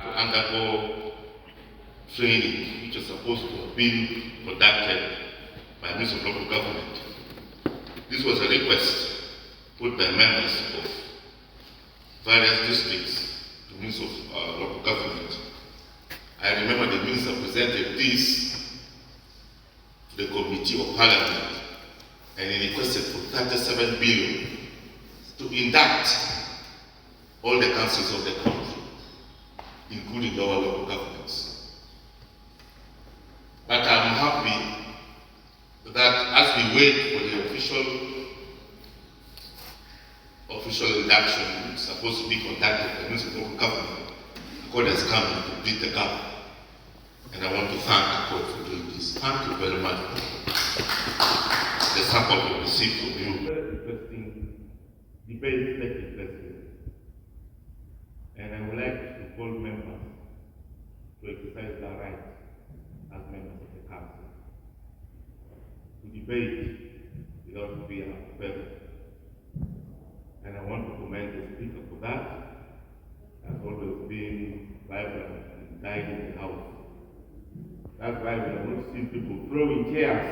to undergo training which is supposed to have been conducted by Minister of Local Government. This was a request put by members of various districts to Minister of Local Government. I remember the Minister presented this to the Committee of Parliament and he requested for 37 billion to induct all the councils of the country, including our local governments. But I'm happy that as we wait for the official induction supposed to be conducted by the Minister of Local Government, Acode has come and complete the gap. And I want to thank Acode for doing this. Thank you very much for the support we received from you. Very interesting debate taking place here. And I would like to call members to exercise their right as members of the council to debate without fear of favor. And I want to commend the Speaker for that. Has always been vibrant and guiding the House. That's why we have not seen people throwing chairs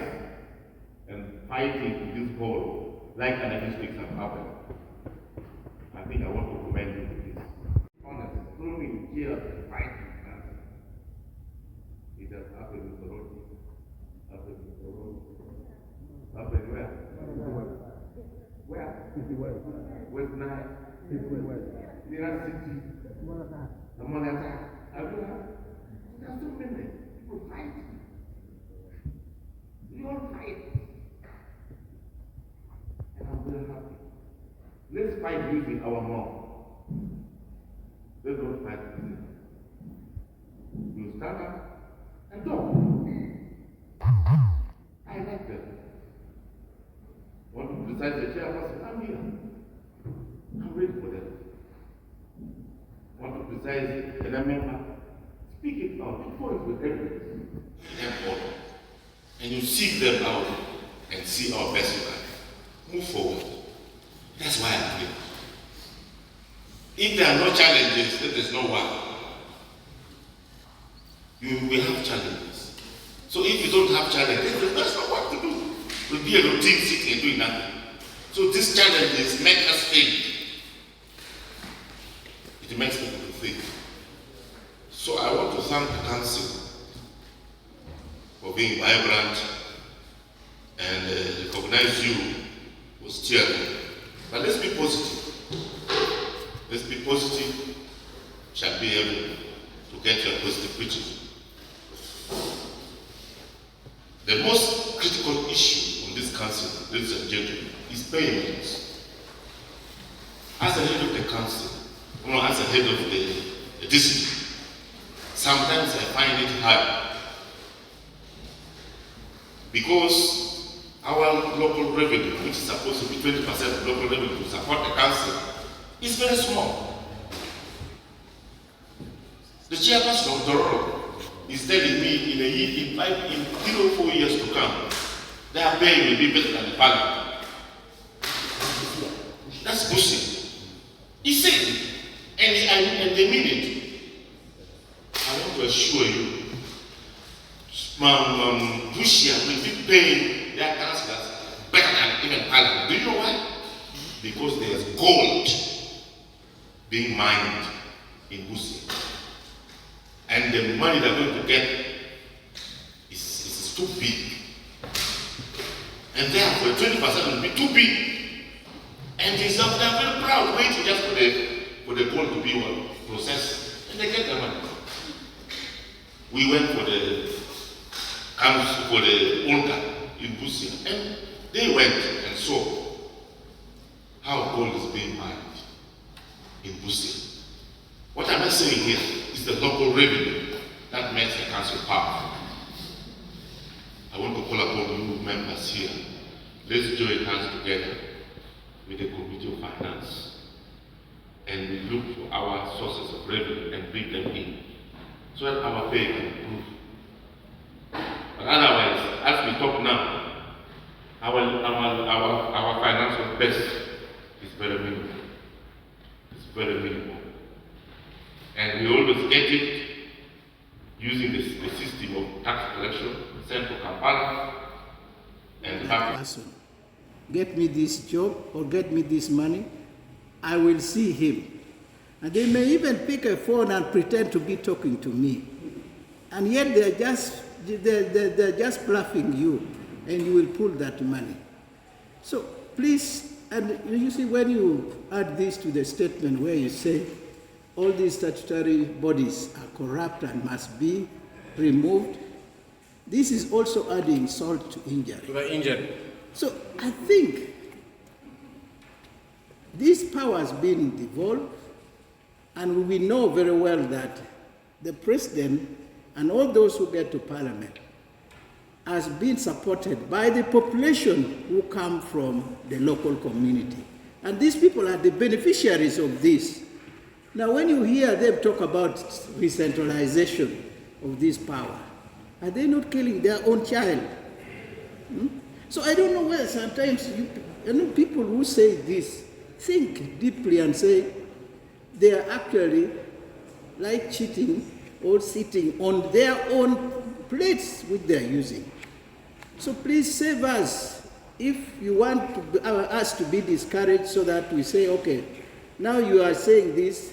and fighting in this hall like other districts have happened. I think I want to commend you for this. Honest, throwing chairs and fighting. It has happened in the road. Happened where? Where? West Nile. Lira City. Amonata. There are so many people fighting. We all fight. And I'm very happy. Let's fight using our mouth. Let's not fight using it. You stand up and talk. I like that. Want to criticize the chairperson? I'm here. I'm ready for that. Want to criticize the member? Speak it out. Before it's with evidence. And you seek them out and see our best life. Move forward. That's why I'm here. If there are no challenges, then there's no work. You will have challenges. So if you don't have challenges, there's no work to do. It will be a routine sitting and doing nothing. So these challenges make us think. It makes people to think. So I want to thank the council for being vibrant and recognize you for steering. But let's be positive. Let's be positive. Shall be able to get your positive criticism. The most critical issue on this council, ladies and gentlemen, is payments. As the head of the council, as the head of the district, sometimes I find it hard because our local revenue, which is supposed to be 20% of local revenue to support the council, is very small. The chairperson of Dororo is telling me in 3 or 4 years to come, their pay will be better than the parliament. That's bullshit. He said it, and they mean it. I want to assure you, Bushia will be paying their councillors better than even parliament. Do you know why? Because there's gold being mined in Bushia. And the money they're going to get is too big. And therefore 20% will be too big. And they're very proud, waiting just for the gold to be processed. And they get the money. We went for the council, for the Olga in Busia, and they went and saw how gold is being mined in Busia. What am I saying here is the local revenue that makes the council powerful. I want to call upon you members here. Let's join hands together with the Committee of Finance and we look for our sources of revenue and bring them in so that our pay can improve. But otherwise, as we talk now, our financial base is very minimal. It's very minimal. And we always get it using the system of tax collection, sent to Kampala, and person, get me this job or get me this money, I will see him. And they may even pick a phone and pretend to be talking to me. And yet they're just bluffing you, and you will pull that money. So please, and you see, when you add this to the statement where you say all these statutory bodies are corrupt and must be removed, this is also adding insult to injury. To the injury. So I think this power has been devolved, and we know very well that the president and all those who get to parliament has been supported by the population who come from the local community. And these people are the beneficiaries of this. Now, when you hear them talk about decentralization of this power, are they not killing their own child? So I don't know where sometimes you know, people who say this think deeply and say they are actually like cheating or sitting on their own plates which they are using. So please save us if you want us to be discouraged, so that we say, okay, now you are saying this,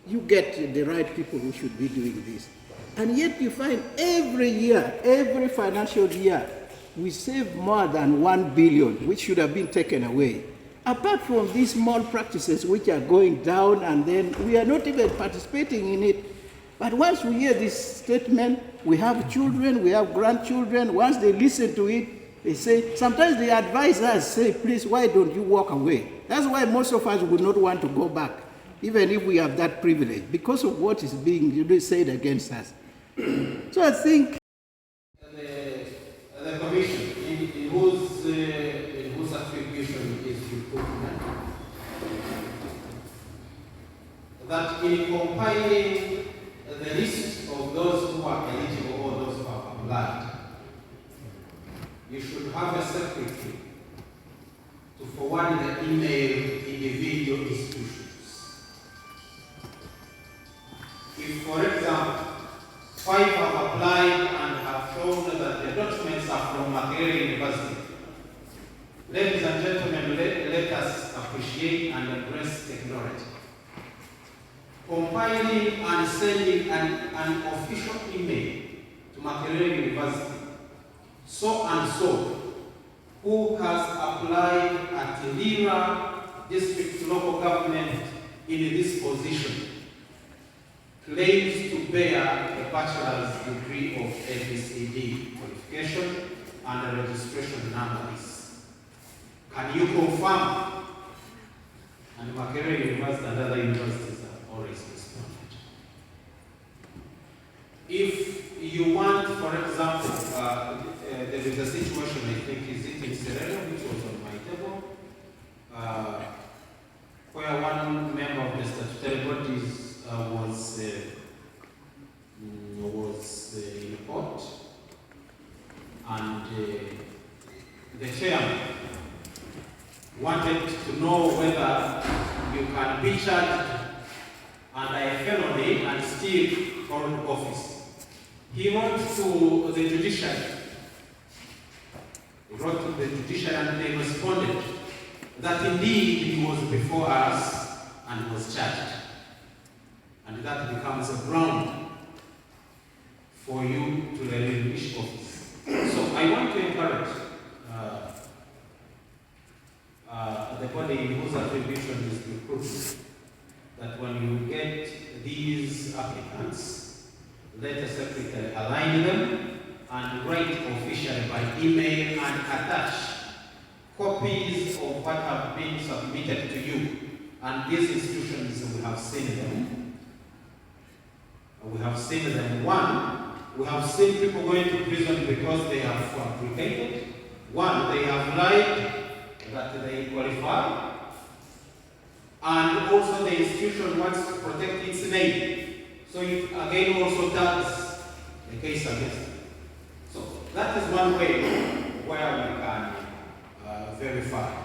you get the right people who should be doing this. And yet you find every year, every financial year, we save more than 1 billion, which should have been taken away. Apart from these small practices which are going down, and then we are not even participating in it. But once we hear this statement, we have children, we have grandchildren, once they listen to it, they say, sometimes they advise us, say, please, why don't you walk away? That's why most of us would not want to go back, even if we have that privilege, because of what is being said against us. So I think the commission, in whose attribution is recruitment, that in compiling the list of those who are eligible or those who have applied, you should have a secretary to forward the email to individual institutions. If, for example, 5 have applied and have shown that the documents are from Makerere University, ladies and gentlemen, let us appreciate and embrace technology. Compiling and sending an official email to Makerere University, so and so, who has applied at Lira district local government in this position, claims to bear a bachelor's degree of ABCD qualification and a registration number is. Can you confirm? And Makerere University and other universities have always responded. If you want, for example, there is a situation, I think, is it in Serena, which was on my table, where one member of the statutory bodies was in court, and the chairman wanted to know whether you can be charged under a felony and still hold office. He wrote to the judiciary. And they responded that indeed he was before us and was charged. And that becomes a ground for you to relinquish office. So I want to encourage the body whose attribution is recruitment, that when you get these applicants, let the secretary align them and write officially by email and attach copies of what have been submitted to you. And these institutions, we have seen them. We have seen them. One, we have seen people going to prison because they have fabricated. One, they have lied that they qualify. And also the institution wants to protect its name. So it again also does the case against them. So that is one way where we can verify.